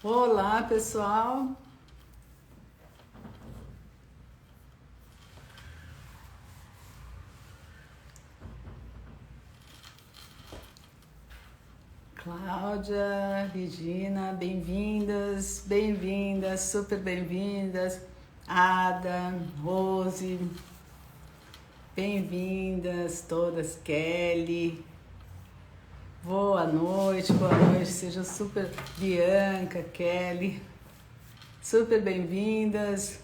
Olá, pessoal. Cláudia, Regina, bem-vindas, super bem-vindas. Ada, Rose, bem-vindas todas. Kelly, boa noite, sejam super. Bianca, Kelly, super bem-vindas.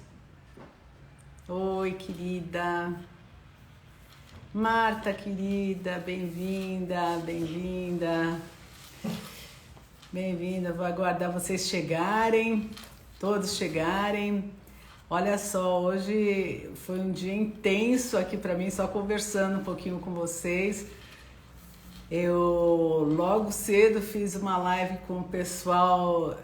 Oi, querida. Marta, querida, bem-vinda, bem-vinda. Bem-vinda, vou aguardar vocês chegarem, todos chegarem. Olha só, hoje foi um dia intenso aqui para mim, só conversando um pouquinho com vocês. Eu logo cedo fiz uma live com o pessoal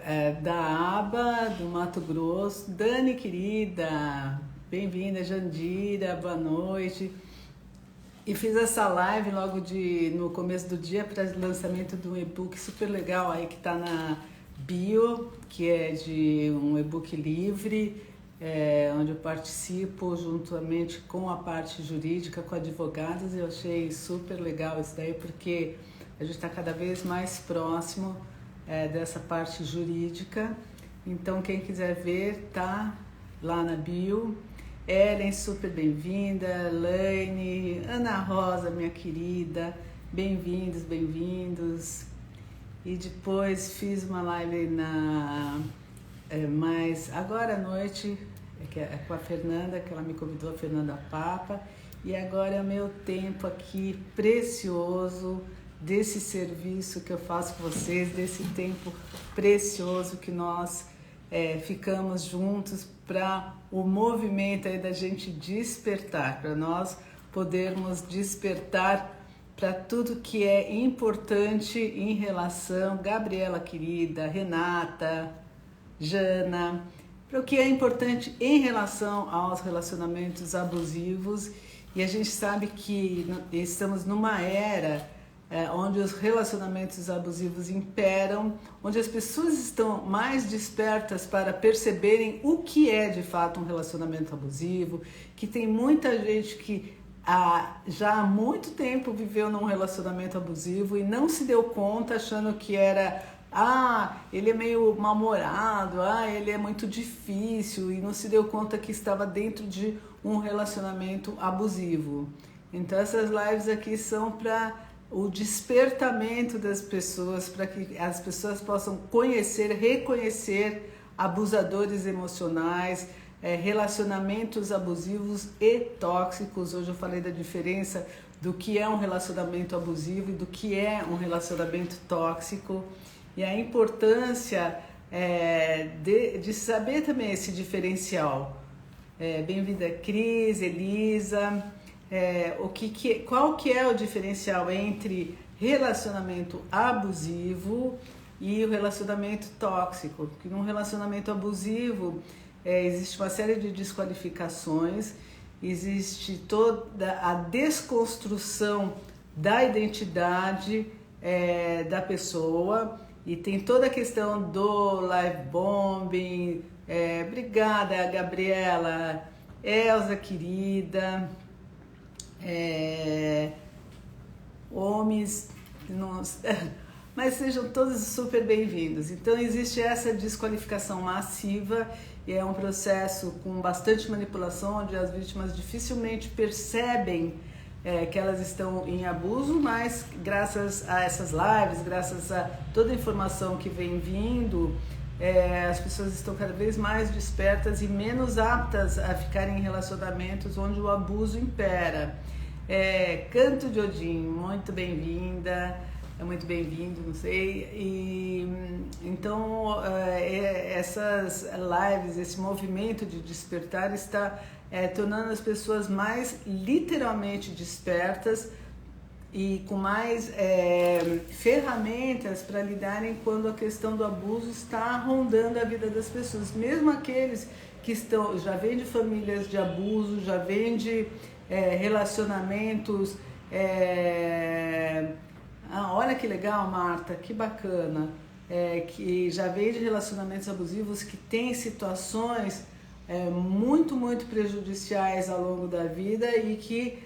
da ABA, do Mato Grosso. Dani, querida, bem-vinda. Jandira, boa noite. E fiz essa live logo no começo do dia para o lançamento de um e-book super legal aí que está na bio, que é de um e-book livre, onde eu participo juntamente com a parte jurídica, com advogados. E eu achei super legal isso daí, porque a gente está cada vez mais próximo dessa parte jurídica. Então quem quiser ver, tá lá na bio. Ellen, super bem-vinda. Laine, Ana Rosa, minha querida, bem-vindos, bem-vindos. E depois fiz uma live mais agora à noite, com a Fernanda, que ela me convidou, a Fernanda Papa. E agora é o meu tempo aqui precioso desse serviço que eu faço com vocês, desse tempo precioso que nós ficamos juntos para o movimento aí da gente despertar, para nós podermos despertar para tudo que é importante em relação, Gabriela querida, Renata, Jana, para o que é importante em relação aos relacionamentos abusivos. E a gente sabe que estamos numa era onde os relacionamentos abusivos imperam, onde as pessoas estão mais despertas para perceberem o que é de fato um relacionamento abusivo, que tem muita gente que já há muito tempo viveu num relacionamento abusivo e não se deu conta, achando que era ele é meio mal-humorado, ele é muito difícil, e não se deu conta que estava dentro de um relacionamento abusivo. Então essas lives aqui são para o despertamento das pessoas, para que as pessoas possam conhecer, reconhecer abusadores emocionais, relacionamentos abusivos e tóxicos. Hoje eu falei da diferença do que é um relacionamento abusivo e do que é um relacionamento tóxico, e a importância de saber também esse diferencial. Bem-vinda Cris, Elisa. Qual que é o diferencial entre relacionamento abusivo e o relacionamento tóxico? Porque num relacionamento abusivo existe uma série de desqualificações, existe toda a desconstrução da identidade da pessoa, e tem toda a questão do live bombing. Obrigada, Gabriela, Elza querida. Homens, mas sejam todos super bem-vindos. Então existe essa desqualificação massiva, e é um processo com bastante manipulação, onde as vítimas dificilmente percebem que elas estão em abuso, mas graças a essas lives, graças a toda a informação que vem vindo, as pessoas estão cada vez mais despertas e menos aptas a ficarem em relacionamentos onde o abuso impera. Canto de Odin, muito bem-vinda, muito bem-vindo, não sei. E então essas lives, esse movimento de despertar está tornando as pessoas mais literalmente despertas e com mais ferramentas para lidarem quando a questão do abuso está rondando a vida das pessoas. Mesmo aqueles que já vêm de famílias de abuso, já vêm de relacionamentos. Olha que legal, Marta, que bacana. que já vem de relacionamentos abusivos, que tem situações muito, muito prejudiciais ao longo da vida e que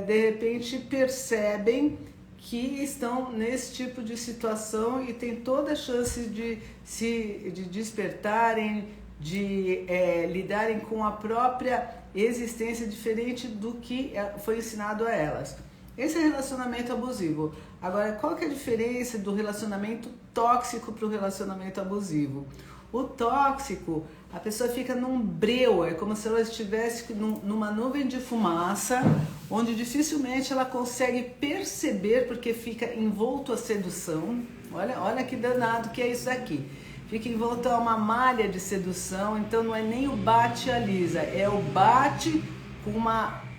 de repente percebem que estão nesse tipo de situação e tem toda a chance de despertarem, de lidarem com a própria existência diferente do que foi ensinado a elas. Esse é relacionamento abusivo. Agora, qual que é a diferença do relacionamento tóxico para o relacionamento abusivo? O tóxico, a pessoa fica num breu, é como se ela estivesse numa nuvem de fumaça, onde dificilmente ela consegue perceber, porque fica envolto à sedução. Olha que danado que é isso aqui. Fica envolto a uma malha de sedução, então não é nem o bate e alisa, é o bate com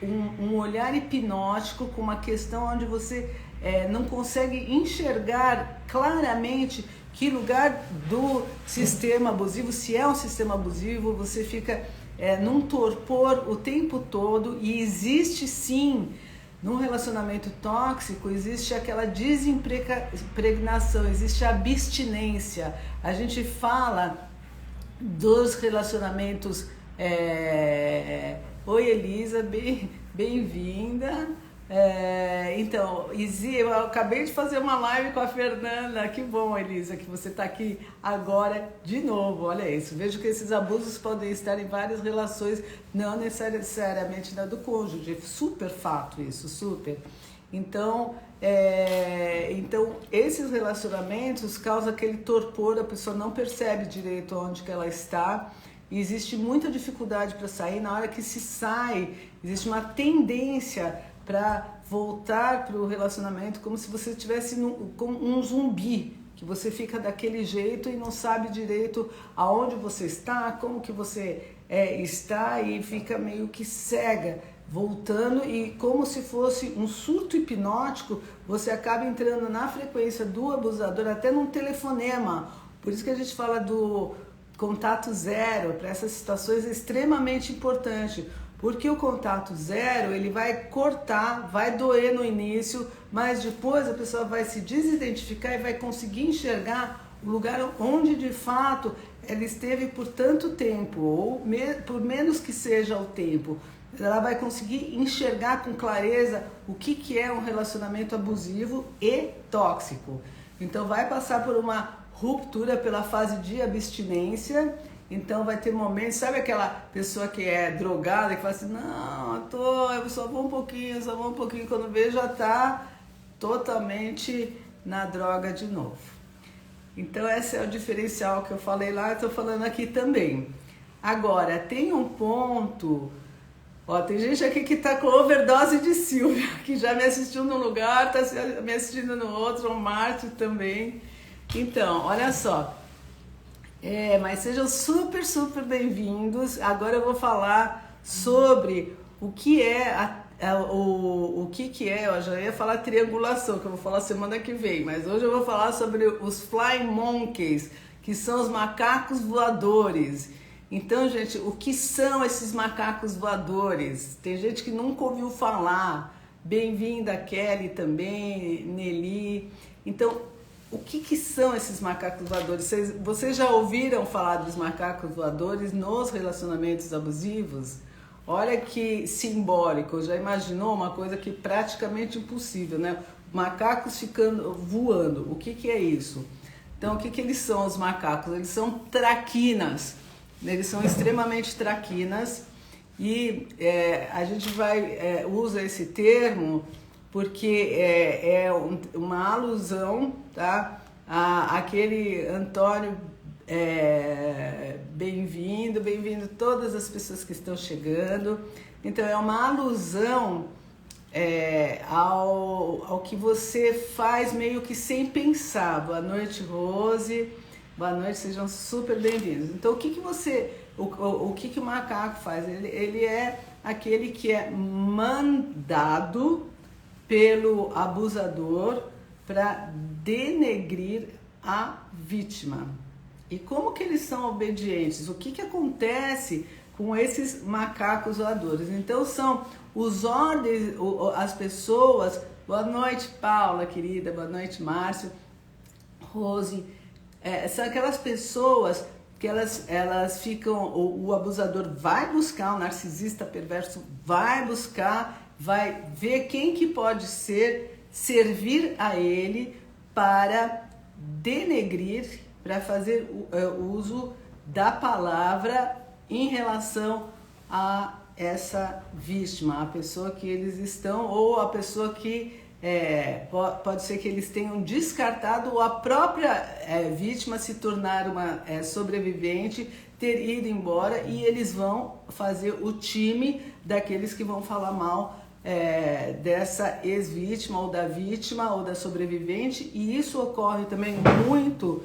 um olhar hipnótico, com uma questão onde você não consegue enxergar claramente que lugar do sistema abusivo, se é um sistema abusivo, você fica num torpor o tempo todo. E existe sim, num relacionamento tóxico, existe aquela desimpregnação, existe a abstinência. A gente fala dos relacionamentos... Oi Elisa, bem-vinda. Então, eu acabei de fazer uma live com a Fernanda. Que bom, Elisa, que você está aqui agora de novo. Olha isso, vejo que esses abusos podem estar em várias relações, não necessariamente na do cônjuge. Super fato isso, super. Então, esses relacionamentos causam aquele torpor, a pessoa não percebe direito onde que ela está. E existe muita dificuldade para sair. Na hora que se sai, existe uma tendência para voltar para o relacionamento como se você estivesse como um zumbi, que você fica daquele jeito e não sabe direito aonde você está, como que você está, e fica meio que cega, voltando, e como se fosse um surto hipnótico, você acaba entrando na frequência do abusador, até num telefonema. Por isso que a gente fala do contato zero. Para essas situações é extremamente importante, porque o contato zero, ele vai cortar, vai doer no início, mas depois a pessoa vai se desidentificar e vai conseguir enxergar o lugar onde de fato ela esteve por tanto tempo, ou por menos que seja o tempo. Ela vai conseguir enxergar com clareza o que é um relacionamento abusivo e tóxico. Então vai passar por uma ruptura pela fase de abstinência. Então vai ter momentos, sabe aquela pessoa que é drogada, que fala assim, não, eu só vou um pouquinho, quando vê já está totalmente na droga de novo. Então esse é o diferencial que eu falei lá, eu estou falando aqui também. Agora, tem um ponto, tem gente aqui que está com overdose de Silvia, que já me assistiu num lugar, está me assistindo no outro, o Márcio também. Então, olha só, mas sejam super, super bem-vindos. Agora eu vou falar sobre o que é, eu já ia falar triangulação, que eu vou falar semana que vem, mas hoje eu vou falar sobre os Flying Monkeys, que são os macacos voadores. Então, gente, o que são esses macacos voadores? Tem gente que nunca ouviu falar. Bem-vinda, Kelly também, Nelly. Então, o que são esses macacos voadores? Vocês já ouviram falar dos macacos voadores nos relacionamentos abusivos? Olha que simbólico, já imaginou uma coisa que é praticamente impossível, né? Macacos ficando voando, o que é isso? Então, o que eles são, os macacos? Eles são traquinas, eles são extremamente traquinas, e a gente usa esse termo porque uma alusão, tá, àquele Antônio, bem-vindo todas as pessoas que estão chegando. Então é uma alusão ao que você faz meio que sem pensar. Boa noite, Rose, boa noite, sejam super bem-vindos. Então o que o macaco faz? Ele é aquele que é mandado pelo abusador para denegrir a vítima. E como que eles são obedientes? O que acontece com esses macacos voadores? Então são os ordens, as pessoas... Boa noite, Paula, querida. Boa noite, Márcio. Rose. são aquelas pessoas que elas ficam, o abusador vai buscar, o narcisista perverso vai buscar, vai ver quem que pode servir a ele para denegrir, para fazer o uso da palavra em relação a essa vítima, a pessoa que eles estão, ou a pessoa que pode ser que eles tenham descartado, ou a própria vítima se tornar uma sobrevivente, ter ido embora, e eles vão fazer o time daqueles que vão falar mal dessa ex-vítima, ou da vítima, ou da sobrevivente. E isso ocorre também muito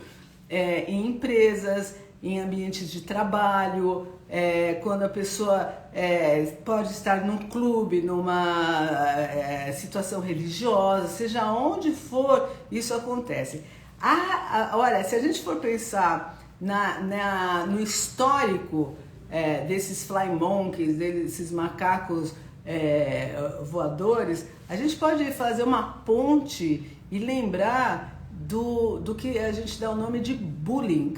em empresas, em ambientes de trabalho, quando a pessoa pode estar num clube, numa situação religiosa, seja onde for, isso acontece. Olha, se a gente for pensar no histórico desses flying monkeys, desses macacos voadores, a gente pode fazer uma ponte e lembrar do que a gente dá o nome de bullying.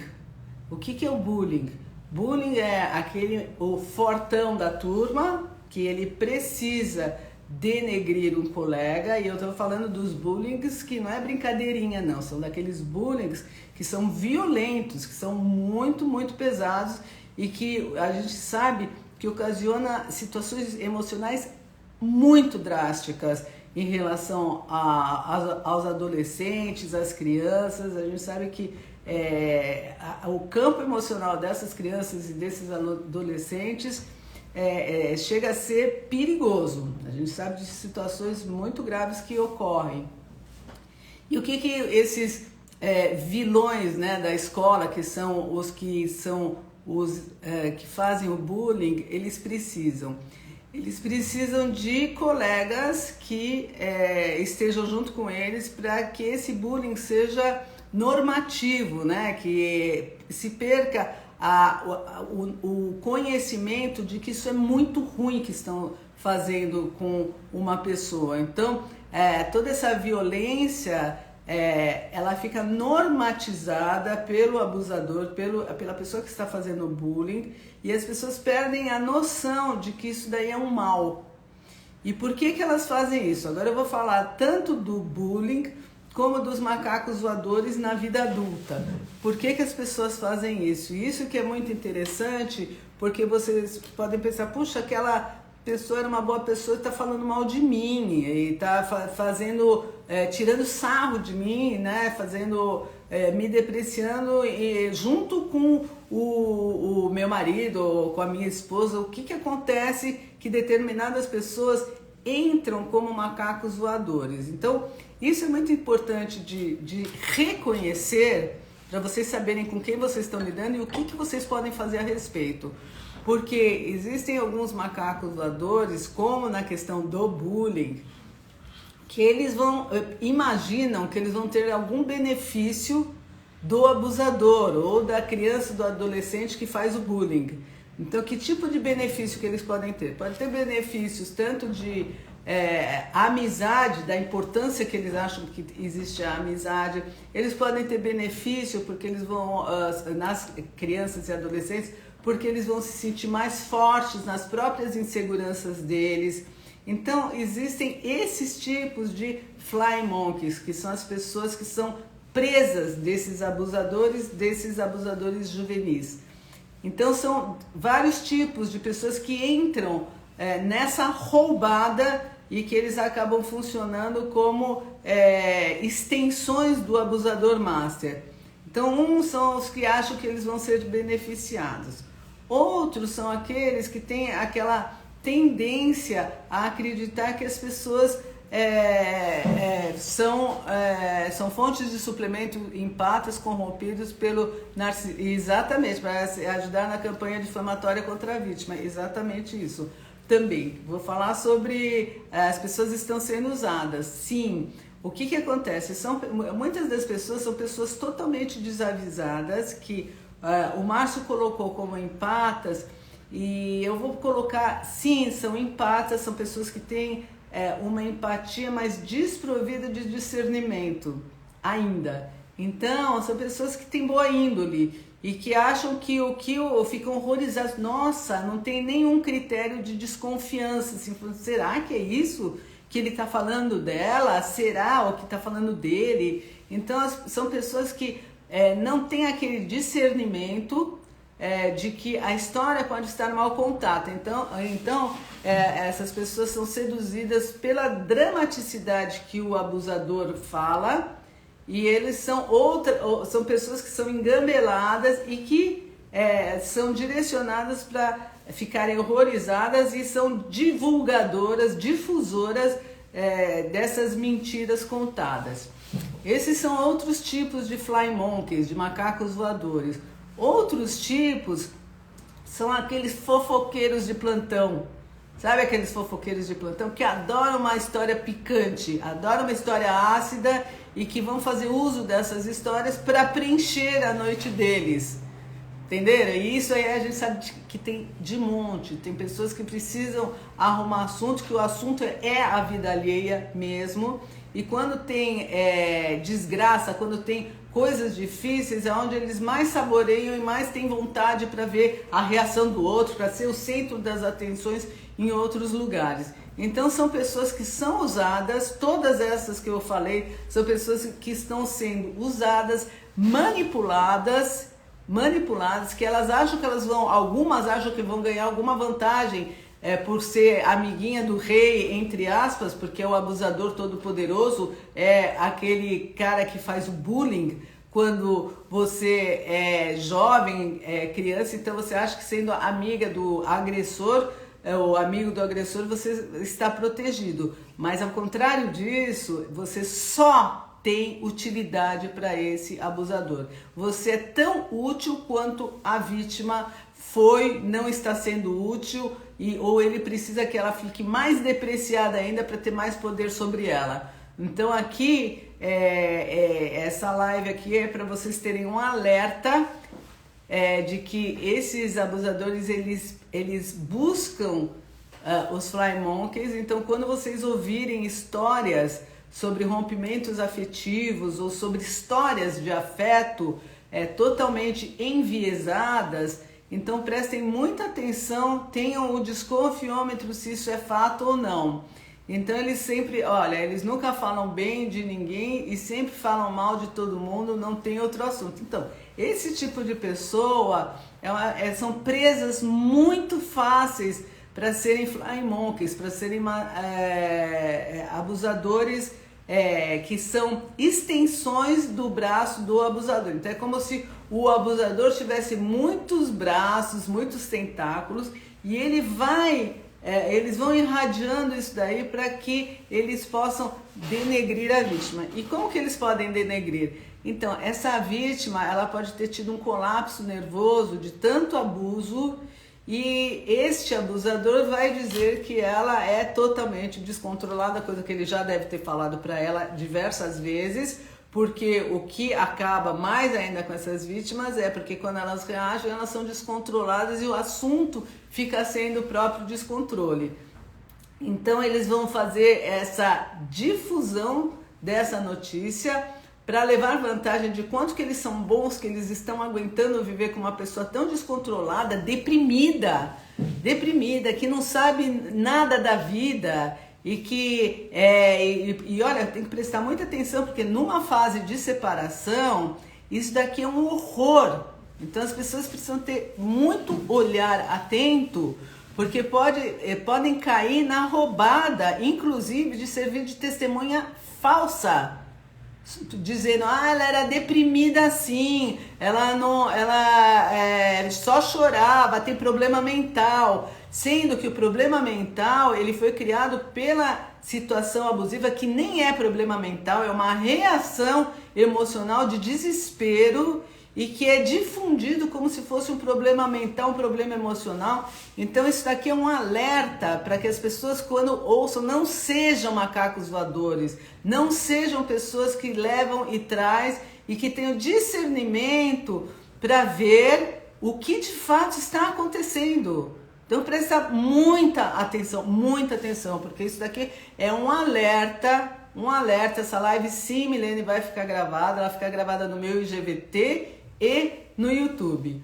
O que é o bullying? Bullying é o fortão da turma, que ele precisa denegrir um colega, e eu estou falando dos bullings que não é brincadeirinha não, são daqueles bullings que são violentos, que são muito, muito pesados, e que a gente sabe que ocasiona situações emocionais muito drásticas em relação aos adolescentes, às crianças. A gente sabe que o campo emocional dessas crianças e desses adolescentes chega a ser perigoso. A gente sabe de situações muito graves que ocorrem. E o que esses vilões, né, da escola, que são os que fazem o bullying, eles precisam? Eles precisam de colegas que estejam junto com eles para que esse bullying seja normativo, né? Que se perca o conhecimento de que isso é muito ruim que estão fazendo com uma pessoa. Então, toda essa violência, ela fica normatizada pelo abusador, pela pessoa que está fazendo o bullying, e as pessoas perdem a noção de que isso daí é um mal. E por que elas fazem isso? Agora eu vou falar tanto do bullying como dos macacos voadores na vida adulta. Por que as pessoas fazem isso? Isso que é muito interessante, porque vocês podem pensar, puxa, aquela pessoa era uma boa pessoa e está falando mal de mim, e está tirando sarro de mim, né? Me depreciando, e junto com o meu marido ou com a minha esposa. O que acontece? Que determinadas pessoas entram como macacos voadores. Então, isso é muito importante de reconhecer, para vocês saberem com quem vocês estão lidando e o que vocês podem fazer a respeito. Porque existem alguns macacos voadores, como na questão do bullying, que eles imaginam que eles vão ter algum benefício do abusador ou da criança, do adolescente que faz o bullying. Então, que tipo de benefício que eles podem ter? Pode ter benefícios tanto de amizade, da importância que eles acham que existe a amizade. Eles podem ter benefício porque eles vão, nas crianças e adolescentes, porque eles vão se sentir mais fortes nas próprias inseguranças deles. Então, existem esses tipos de flying monkeys, que são as pessoas que são presas desses abusadores juvenis. Então, são vários tipos de pessoas que entram nessa roubada e que eles acabam funcionando como extensões do abusador master. Então, uns são os que acham que eles vão ser beneficiados. Outros são aqueles que têm aquela tendência a acreditar que as pessoas são fontes de suplemento empatas corrompidos pelo narcisismo. Exatamente, para ajudar na campanha difamatória contra a vítima. Exatamente isso. Também vou falar sobre as pessoas estão sendo usadas. Sim. O que acontece? Muitas das pessoas são pessoas totalmente desavisadas, que o Márcio colocou como empatas, e eu vou colocar, sim, são empatas, são pessoas que têm uma empatia, mas desprovida de discernimento ainda. Então, são pessoas que têm boa índole e que acham que ficam horrorizados. Nossa, não tem nenhum critério de desconfiança. Assim, será que é isso que ele está falando dela? Será o que está falando dele? Então, são pessoas que não têm aquele discernimento de que a história pode estar mal contada. Então essas pessoas são seduzidas pela dramaticidade que o abusador fala, e eles são pessoas que são engambeladas e que são direcionadas para ficarem horrorizadas e são divulgadoras, difusoras dessas mentiras contadas. Esses são outros tipos de flying monkeys, de macacos voadores. Outros tipos são aqueles fofoqueiros de plantão. Sabe aqueles fofoqueiros de plantão que adoram uma história picante, adoram uma história ácida e que vão fazer uso dessas histórias para preencher a noite deles. Entenderam? E isso aí a gente sabe que tem de monte. Tem pessoas que precisam arrumar assunto, que o assunto é a vida alheia mesmo. E quando tem desgraça, quando tem coisas difíceis, é onde eles mais saboreiam e mais têm vontade para ver a reação do outro, para ser o centro das atenções em outros lugares. Então são pessoas que são usadas, todas essas que eu falei, são pessoas que estão sendo usadas, manipuladas, que elas acham que algumas acham que vão ganhar alguma vantagem por ser amiguinha do rei, entre aspas, porque é o abusador todo-poderoso, é aquele cara que faz o bullying quando você é jovem, criança, então você acha que sendo amiga do agressor, ou amigo do agressor, você está protegido. Mas ao contrário disso, você só tem utilidade para esse abusador. Você é tão útil quanto a vítima não está sendo útil, ou ele precisa que ela fique mais depreciada ainda para ter mais poder sobre ela. Então aqui, essa live aqui é para vocês terem um alerta de que esses abusadores, eles buscam os flying monkeys. Então quando vocês ouvirem histórias sobre rompimentos afetivos ou sobre histórias de afeto totalmente enviesadas, então prestem muita atenção, tenham o desconfiômetro se isso é fato ou não. Então eles sempre, eles nunca falam bem de ninguém e sempre falam mal de todo mundo, não tem outro assunto. Então, esse tipo de pessoa são presas muito fáceis para serem flying monkeys, para serem abusadores que são extensões do braço do abusador. Então é como se o abusador tivesse muitos braços, muitos tentáculos, e eles vão irradiando isso daí para que eles possam denegrir a vítima. E como que eles podem denegrir? Então, essa vítima, ela pode ter tido um colapso nervoso de tanto abuso, e este abusador vai dizer que ela é totalmente descontrolada, coisa que ele já deve ter falado para ela diversas vezes, porque o que acaba mais ainda com essas vítimas é porque quando elas reagem, elas são descontroladas e o assunto fica sendo o próprio descontrole. Então eles vão fazer essa difusão dessa notícia para levar vantagem de quanto que eles são bons, que eles estão aguentando viver com uma pessoa tão descontrolada, deprimida, que não sabe nada da vida. E que, olha, tem que prestar muita atenção, porque numa fase de separação, isso daqui é um horror. Então as pessoas precisam ter muito olhar atento, porque podem cair na roubada, inclusive de servir de testemunha falsa, dizendo, ela era deprimida assim, ela só chorava, tem problema mental. Sendo que o problema mental, ele foi criado pela situação abusiva, que nem é problema mental, é uma reação emocional de desespero e que é difundido como se fosse um problema mental, um problema emocional. Então isso daqui é um alerta para que as pessoas, quando ouçam, não sejam macacos voadores, não sejam pessoas que levam e traz e que tenham discernimento para ver o que de fato está acontecendo. Então presta muita atenção, porque isso daqui é um alerta um alerta. Essa live, sim, Milene, vai ficar gravada. Ela fica gravada no meu IGVT e no YouTube.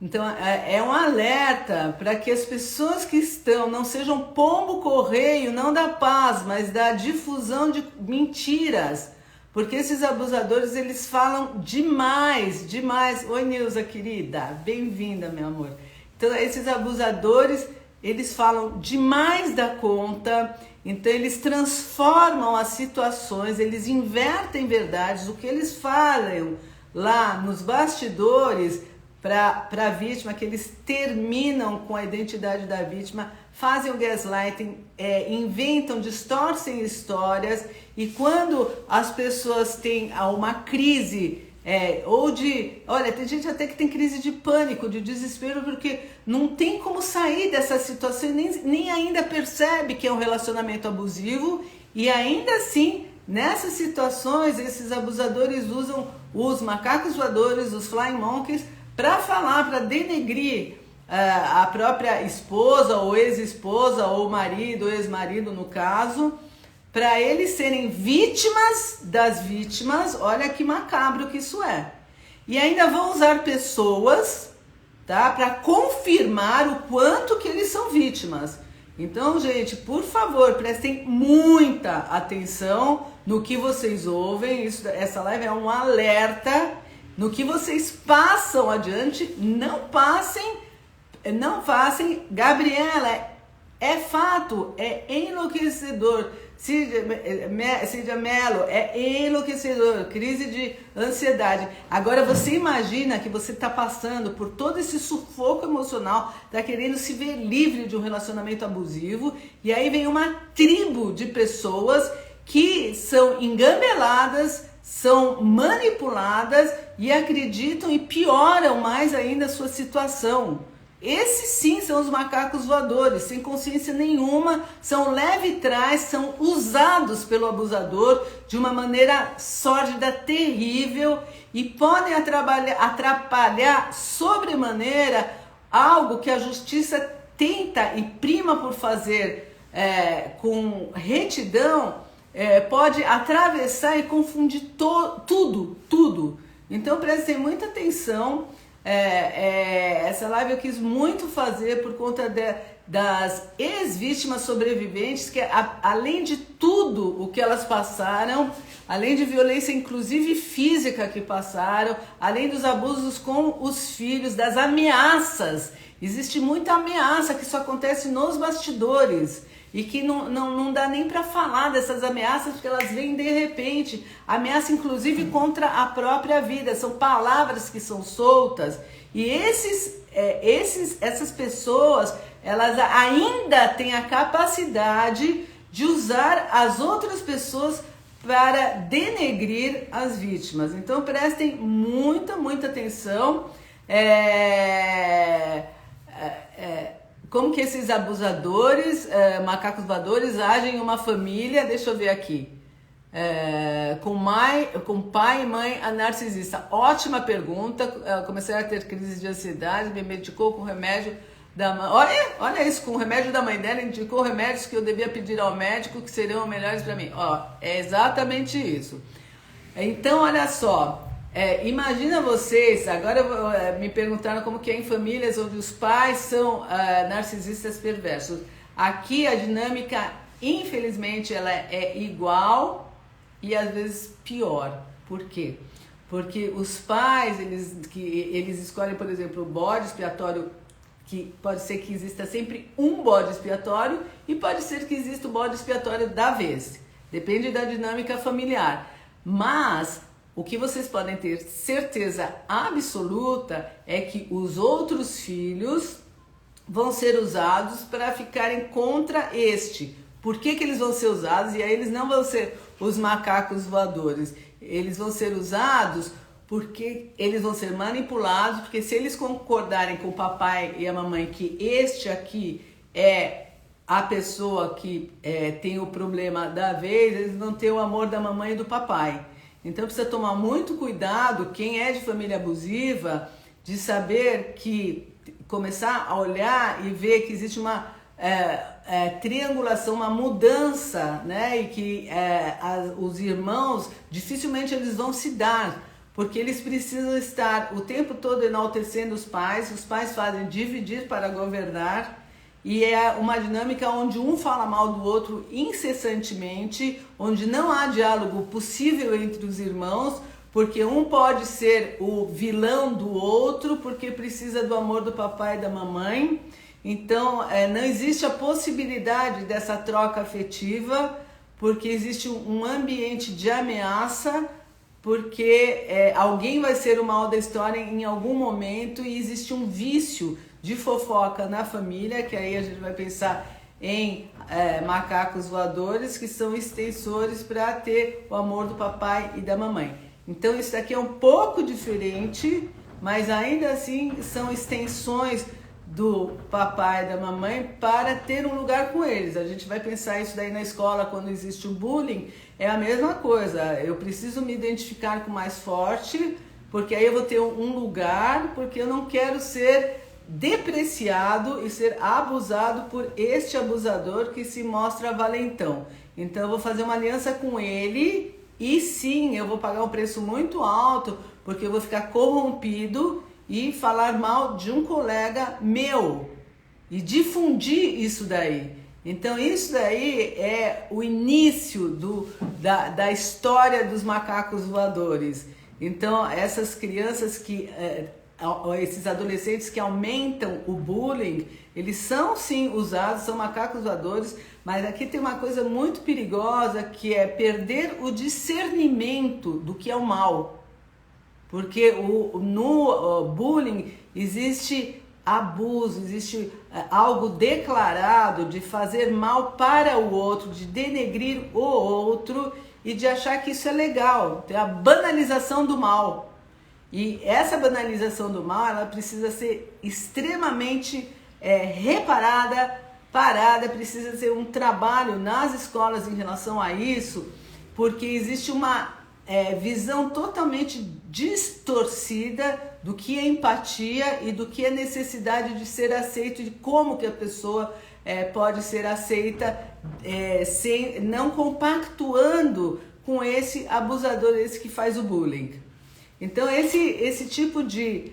Então, é um alerta para que as pessoas que estão não sejam pombo-correio, não da paz, mas da difusão de mentiras. Porque esses abusadores, eles falam demais, demais. Oi, Nilza, querida, bem-vinda, meu amor. Então, esses abusadores, eles falam demais da conta, então eles transformam as situações, eles invertem verdades. O que eles falam lá nos bastidores para a vítima, que eles terminam com a identidade da vítima, fazem o gaslighting, inventam, distorcem histórias, e quando as pessoas têm uma crise, olha, tem gente até que tem crise de pânico, de desespero, porque não tem como sair dessa situação, nem ainda percebe que é um relacionamento abusivo, e ainda assim, nessas situações, esses abusadores usam os macacos voadores, os flying monkeys, para falar, para denegrir a própria esposa, ou ex-esposa, ou marido, ou ex-marido no caso, para eles serem vítimas das vítimas. Olha que macabro que isso é. E ainda vão usar pessoas, tá, para confirmar o quanto que eles são vítimas. Então, gente, por favor, prestem muita atenção no que vocês ouvem. Essa live é um alerta no que vocês passam adiante. Não passem, não façam. Gabriela, é fato, é enlouquecedor. Cídia Mello, é enlouquecedor, crise de ansiedade. Agora você imagina que você está passando por todo esse sufoco emocional, está querendo se ver livre de um relacionamento abusivo, e aí vem uma tribo de pessoas que são engambeladas, são manipuladas e acreditam e pioram mais ainda a sua situação. Esses sim são os macacos voadores, sem consciência nenhuma, são leve-trás, são usados pelo abusador de uma maneira sórdida, terrível, e podem atrapalhar sobremaneira algo que a justiça tenta e prima por fazer com retidão. Pode atravessar e confundir tudo. Então prestem muita atenção. Essa live eu quis muito fazer por conta das ex-vítimas sobreviventes, que além de tudo o que elas passaram, além de violência inclusive física que passaram, além dos abusos com os filhos, das ameaças, existe muita ameaça que só acontece nos bastidores. E que não dá nem para falar dessas ameaças, porque elas vêm de repente. Ameaça inclusive contra a própria vida. São palavras que são soltas. E essas pessoas, elas ainda têm a capacidade de usar as outras pessoas para denegrir as vítimas. Então prestem muita atenção. Como que esses abusadores, macacos voadores, agem em uma família. Deixa eu ver aqui. Com pai e mãe narcisista. Ótima pergunta. Comecei a ter crise de ansiedade, me medicou com remédio da mãe. Olha isso, com o remédio da mãe dela, indicou remédios que eu devia pedir ao médico que seriam melhores para mim. É exatamente isso. Então, olha só. Imagina vocês, agora me perguntaram como que é em famílias onde os pais são narcisistas perversos. Aqui a dinâmica, infelizmente, ela é igual e às vezes pior. Por quê? Porque os pais, eles escolhem, por exemplo, o bode expiatório, que pode ser que exista sempre um bode expiatório, e pode ser que exista o bode expiatório da vez. Depende da dinâmica familiar. Mas o que vocês podem ter certeza absoluta é que os outros filhos vão ser usados para ficarem contra este. Por que eles vão ser usados? E aí eles não vão ser os macacos voadores. Eles vão ser usados porque eles vão ser manipulados, porque se eles concordarem com o papai e a mamãe que este aqui é a pessoa que tem o problema da vez, eles vão ter o amor da mamãe e do papai. Então precisa tomar muito cuidado, quem é de família abusiva, de saber que, começar a olhar e ver que existe uma triangulação, uma mudança, né? E que os irmãos dificilmente eles vão se dar, porque eles precisam estar o tempo todo enaltecendo os pais fazem dividir para governar, e é uma dinâmica onde um fala mal do outro incessantemente, onde não há diálogo possível entre os irmãos, porque um pode ser o vilão do outro, porque precisa do amor do papai e da mamãe. Então, não existe a possibilidade dessa troca afetiva, porque existe um ambiente de ameaça, porque alguém vai ser o mal da história em algum momento, e existe um vício de fofoca na família, que aí a gente vai pensar em macacos voadores, que são extensores para ter o amor do papai e da mamãe. Então isso daqui é um pouco diferente, mas ainda assim são extensões do papai e da mamãe para ter um lugar com eles. A gente vai pensar isso daí na escola, quando existe o bullying, é a mesma coisa. Eu preciso me identificar com o mais forte, porque aí eu vou ter um lugar, porque eu não quero ser depreciado e ser abusado por este abusador que se mostra valentão. Então eu vou fazer uma aliança com ele, e sim, eu vou pagar um preço muito alto, porque eu vou ficar corrompido e falar mal de um colega meu e difundir isso daí. Então isso daí é o início da história dos macacos voadores. Então essas crianças esses adolescentes que aumentam o bullying, eles são sim usados, são macacos voadores, mas aqui tem uma coisa muito perigosa, que é perder o discernimento do que é o mal. Porque no bullying existe abuso, existe algo declarado de fazer mal para o outro, de denegrir o outro e de achar que isso é legal. Tem a banalização do mal. E essa banalização do mal, ela precisa ser extremamente reparada, parada, precisa ser um trabalho nas escolas em relação a isso, porque existe uma visão totalmente distorcida do que é empatia e do que é necessidade de ser aceito, e de como que a pessoa pode ser aceita não compactuando com esse abusador, esse que faz o bullying. Então esse tipo de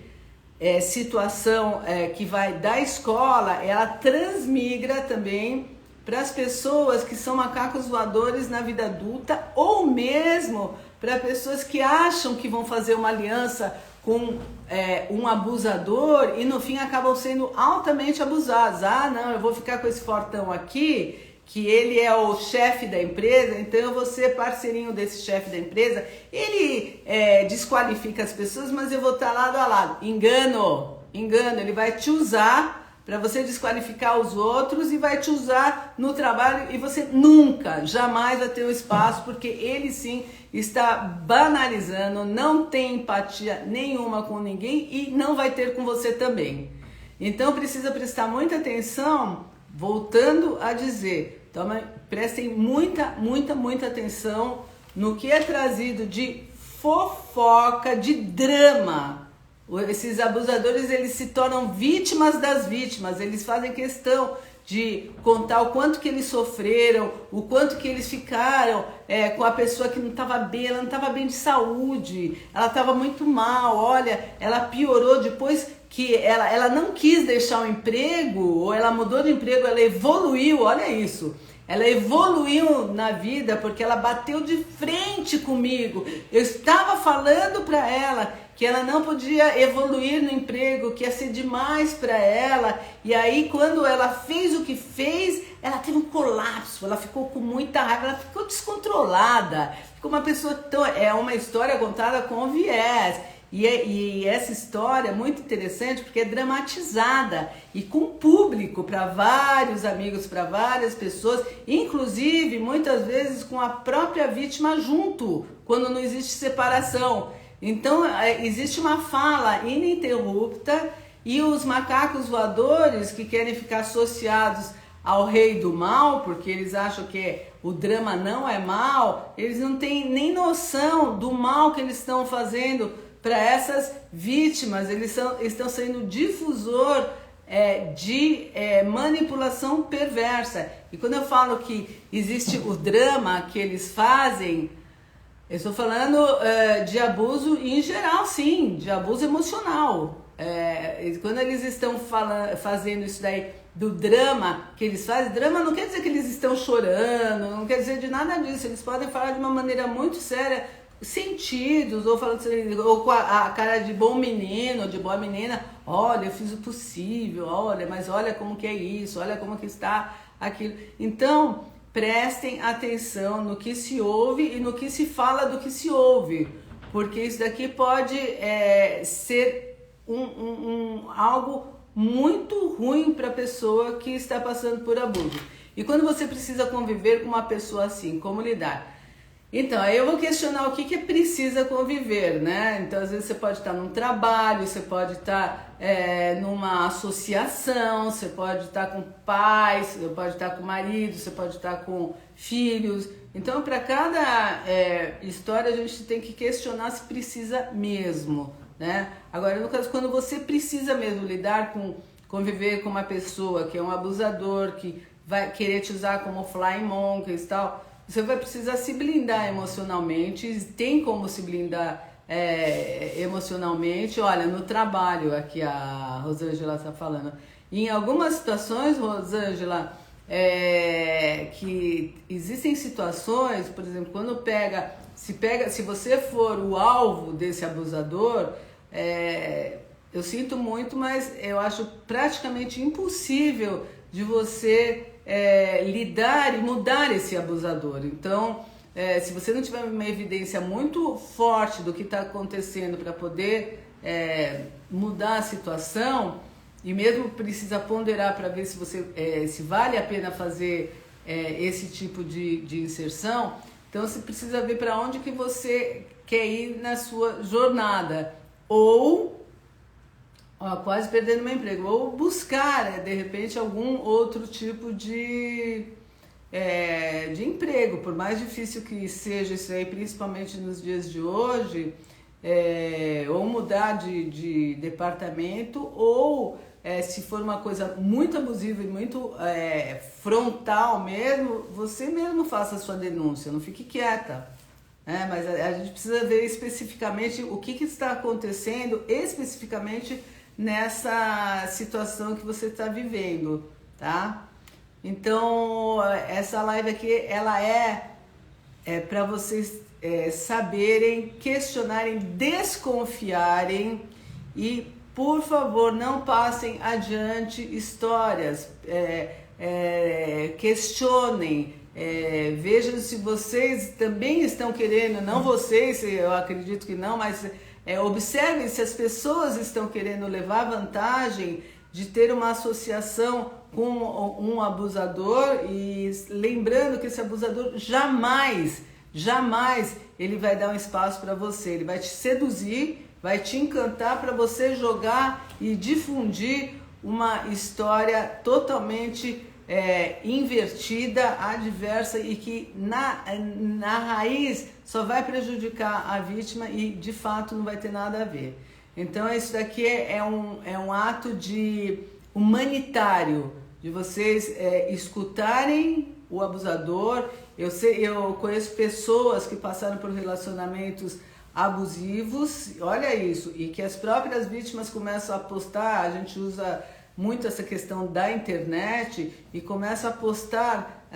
situação que vai da escola, ela transmigra também para as pessoas que são macacos voadores na vida adulta, ou mesmo para pessoas que acham que vão fazer uma aliança com um abusador e no fim acabam sendo altamente abusados. Ah, não, eu vou ficar com esse fortão aqui, que ele é o chefe da empresa, então eu vou ser parceirinho desse chefe da empresa. Ele desqualifica as pessoas, mas eu vou estar lado a lado. Engano, ele vai te usar para você desqualificar os outros e vai te usar no trabalho, e você nunca, jamais vai ter um espaço, porque ele sim está banalizando, não tem empatia nenhuma com ninguém e não vai ter com você também. Então precisa prestar muita atenção, voltando a dizer, prestem muita atenção no que é trazido de fofoca, de drama. Esses abusadores, eles se tornam vítimas das vítimas, eles fazem questão de contar o quanto que eles sofreram, o quanto que eles ficaram com a pessoa que não estava bem, ela não estava bem de saúde, ela estava muito mal, olha, ela piorou depois que ela não quis deixar o emprego, ou ela mudou de emprego, ela evoluiu, olha isso. Ela evoluiu na vida porque ela bateu de frente comigo. Eu estava falando para ela que ela não podia evoluir no emprego, que ia ser demais para ela. E aí, quando ela fez o que fez, ela teve um colapso, ela ficou com muita raiva, ela ficou descontrolada. Ficou uma pessoa tão... É uma história contada com viés. E essa história é muito interessante porque é dramatizada e com público para vários amigos, para várias pessoas, inclusive muitas vezes com a própria vítima junto, quando não existe separação. Então existe uma fala ininterrupta, e os macacos voadores que querem ficar associados ao rei do mal, porque eles acham que o drama não é mal, eles não têm nem noção do mal que eles estão fazendo para essas vítimas. Eles estão sendo difusor de manipulação perversa. E quando eu falo que existe o drama que eles fazem, eu estou falando de abuso em geral, sim, de abuso emocional. Quando eles estão fazendo isso daí, do drama que eles fazem, drama não quer dizer que eles estão chorando, não quer dizer de nada disso. Eles podem falar de uma maneira muito séria, sentidos, ou falando assim, ou com a cara de bom menino, de boa menina. Olha, eu fiz o possível, olha, mas olha como que é isso, olha como que está aquilo. Então, prestem atenção no que se ouve e no que se fala do que se ouve, porque isso daqui pode ser algo muito ruim para a pessoa que está passando por abuso. E quando você precisa conviver com uma pessoa assim, como lidar? Então, aí eu vou questionar o que precisa conviver, né? Então, às vezes você pode estar num trabalho, você pode estar numa associação, você pode estar com pais, você pode estar com marido, você pode estar com filhos. Então, para cada história, a gente tem que questionar se precisa mesmo, né? Agora, no caso, quando você precisa mesmo lidar conviver com uma pessoa que é um abusador, que vai querer te usar como flying monkeys e tal, você vai precisar se blindar emocionalmente. Tem como se blindar emocionalmente. Olha, no trabalho, aqui a Rosângela está falando. Em algumas situações, Rosângela, que existem situações, por exemplo, quando se você for o alvo desse abusador, eu sinto muito, mas eu acho praticamente impossível de você lidar e mudar esse abusador. Então, se você não tiver uma evidência muito forte do que está acontecendo para poder mudar a situação, e mesmo precisa ponderar para ver se vale a pena fazer esse tipo de inserção, então você precisa ver para onde que você quer ir na sua jornada, ou quase perdendo meu emprego, ou buscar de repente algum outro tipo de emprego, por mais difícil que seja isso aí, principalmente nos dias de hoje, ou mudar de departamento, ou se for uma coisa muito abusiva e muito frontal mesmo, você mesmo faça a sua denúncia, não fique quieta. Mas a gente precisa ver especificamente o que está acontecendo especificamente nessa situação que você está vivendo, tá? Então, essa live aqui, ela é para vocês saberem, questionarem, desconfiarem e, por favor, não passem adiante histórias, questionem, vejam se vocês também estão querendo, não vocês, eu acredito que não, mas observem se as pessoas estão querendo levar vantagem de ter uma associação com um abusador, e lembrando que esse abusador jamais ele vai dar um espaço para você, ele vai te seduzir, vai te encantar para você jogar e difundir uma história totalmente invertida, adversa, e que na raiz só vai prejudicar a vítima e de fato não vai ter nada a ver. Então isso daqui é um ato humanitário, de vocês escutarem o abusador. Eu conheço pessoas que passaram por relacionamentos abusivos, olha isso, e que as próprias vítimas começam a postar. A gente usa muito essa questão da internet e começa a postar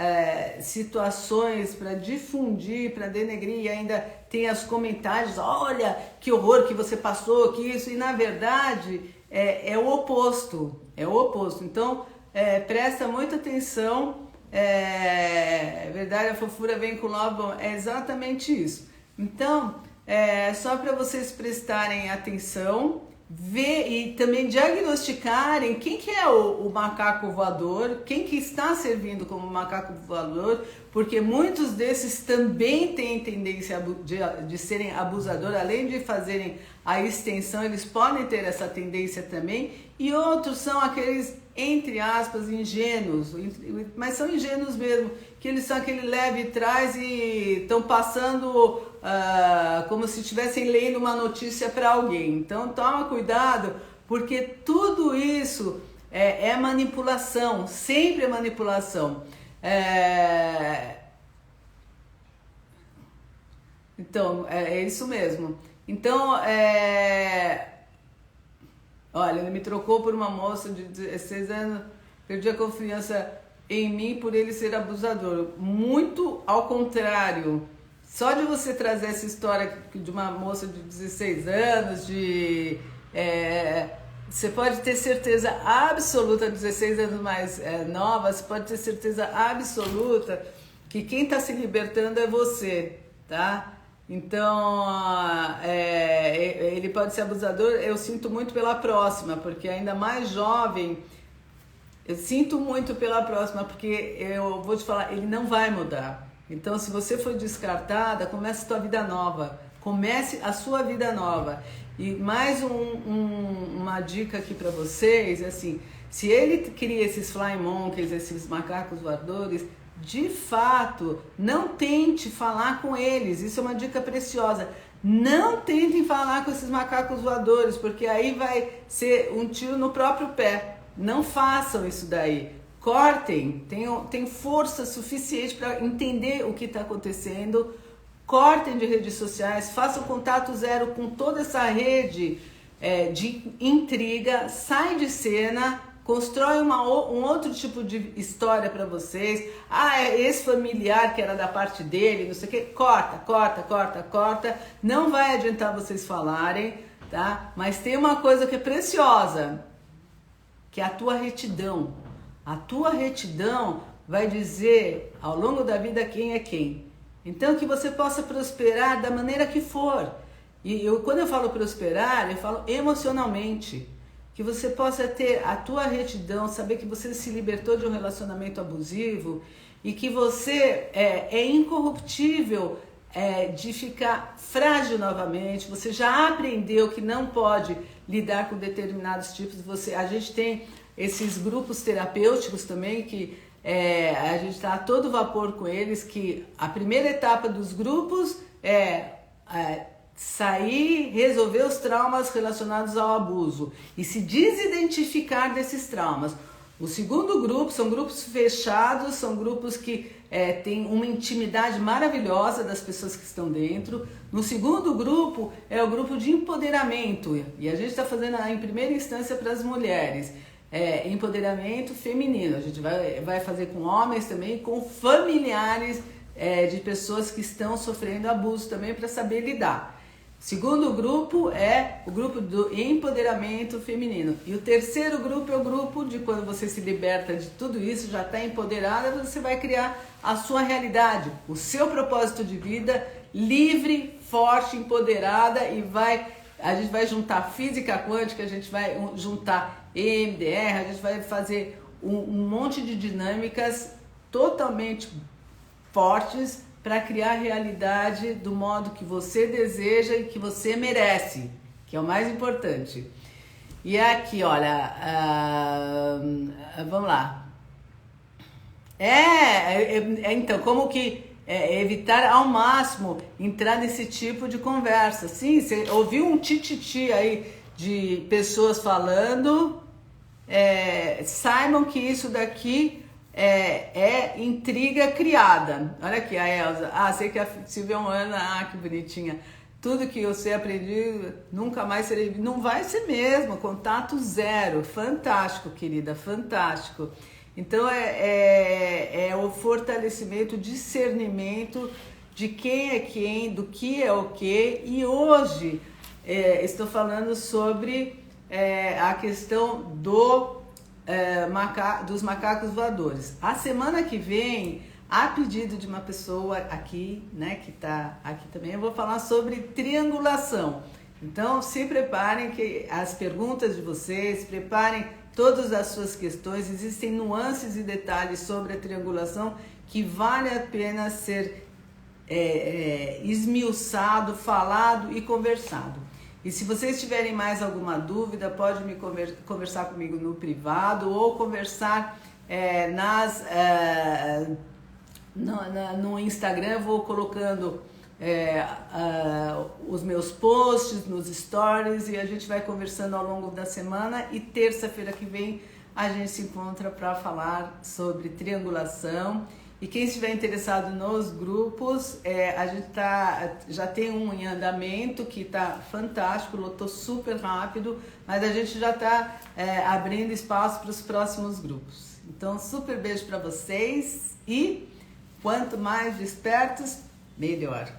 situações para difundir, para denegrir, e ainda tem os comentários: olha que horror que você passou, que isso, e na verdade é o oposto, Então presta muita atenção, verdade, a fofura vem com love, é exatamente isso. Então, só para vocês prestarem atenção, ver e também diagnosticarem quem que é o macaco voador, quem que está servindo como macaco voador, porque muitos desses também têm tendência de serem abusadores, além de fazerem a extensão, eles podem ter essa tendência também, e outros são aqueles, entre aspas, ingênuos, mas são ingênuos mesmo, que eles são aquele leve e trás e estão passando como se estivessem lendo uma notícia para alguém. Então toma cuidado, porque tudo isso é manipulação, sempre é manipulação. Então, é isso mesmo. Então, olha, ele me trocou por uma moça de 16 anos, perdi a confiança em mim por ele ser abusador. Muito ao contrário. Só de você trazer essa história de uma moça de 16 anos, você pode ter certeza absoluta, 16 anos mais nova, você pode ter certeza absoluta que quem está se libertando é você, tá? Então, ele pode ser abusador, eu sinto muito pela próxima, porque ainda mais jovem, eu sinto muito pela próxima, porque eu vou te falar, ele não vai mudar. Então, se você foi descartada, comece a sua vida nova. Comece a sua vida nova. E mais uma dica aqui para vocês, assim, se ele cria esses flying monkeys, esses macacos voadores, de fato, não tente falar com eles. Isso é uma dica preciosa. Não tentem falar com esses macacos voadores, porque aí vai ser um tiro no próprio pé. Não façam isso daí. Cortem, tem força suficiente para entender o que está acontecendo. Cortem de redes sociais, façam contato zero com toda essa rede de intriga, sai de cena, constrói um outro tipo de história para vocês. É esse familiar que era da parte dele, não sei o que. Corta. Não vai adiantar vocês falarem, tá? Mas tem uma coisa que é preciosa, que é a tua retidão. A tua retidão vai dizer ao longo da vida quem é quem. Então, que você possa prosperar da maneira que for. E quando eu falo prosperar, eu falo emocionalmente. Que você possa ter a tua retidão, saber que você se libertou de um relacionamento abusivo e que você é incorruptível de ficar frágil novamente. Você já aprendeu que não pode lidar com determinados tipos. A gente tem esses grupos terapêuticos também que a gente está a todo vapor com eles, que a primeira etapa dos grupos é sair, resolver os traumas relacionados ao abuso e se desidentificar desses traumas. O segundo grupo são grupos fechados, são grupos que têm uma intimidade maravilhosa das pessoas que estão dentro. No segundo grupo é o grupo de empoderamento, e a gente está fazendo em primeira instância para as mulheres. Empoderamento feminino, a gente vai fazer com homens também, com familiares de pessoas que estão sofrendo abuso também, para saber lidar. Segundo grupo é o grupo do empoderamento feminino. E o terceiro grupo é o grupo de quando você se liberta de tudo isso, já está empoderada, você vai criar a sua realidade, o seu propósito de vida, livre, forte, empoderada, e a gente vai juntar física quântica, a gente vai juntar EMDR, a gente vai fazer um monte de dinâmicas totalmente fortes para criar a realidade do modo que você deseja e que você merece, que é o mais importante. E aqui, olha, vamos lá. Então, como que evitar ao máximo entrar nesse tipo de conversa? Sim, você ouviu um tititi aí de pessoas falando, saibam que isso daqui é intriga criada. Olha aqui a Elza. Sei que a Silvia Ana, que bonitinha. Tudo que eu sei aprendi, nunca mais serei. Não vai ser mesmo, contato zero. Fantástico, querida, fantástico. Então é o fortalecimento, o discernimento de quem é quem, do que é o que. E hoje estou falando sobre a questão dos macacos voadores. A semana que vem, a pedido de uma pessoa aqui, né, que está aqui também, eu vou falar sobre triangulação. Então, se preparem que as perguntas de vocês, preparem todas as suas questões. Existem nuances e detalhes sobre a triangulação que vale a pena ser esmiuçado, falado e conversado. E se vocês tiverem mais alguma dúvida, pode me conversar comigo no privado ou conversar no Instagram. Eu vou colocando os meus posts nos stories e a gente vai conversando ao longo da semana. E terça-feira que vem a gente se encontra para falar sobre triangulação. E quem estiver interessado nos grupos, a gente já tem um em andamento que está fantástico, lotou super rápido, mas a gente já está abrindo espaço para os próximos grupos. Então, super beijo para vocês e quanto mais despertos, melhor.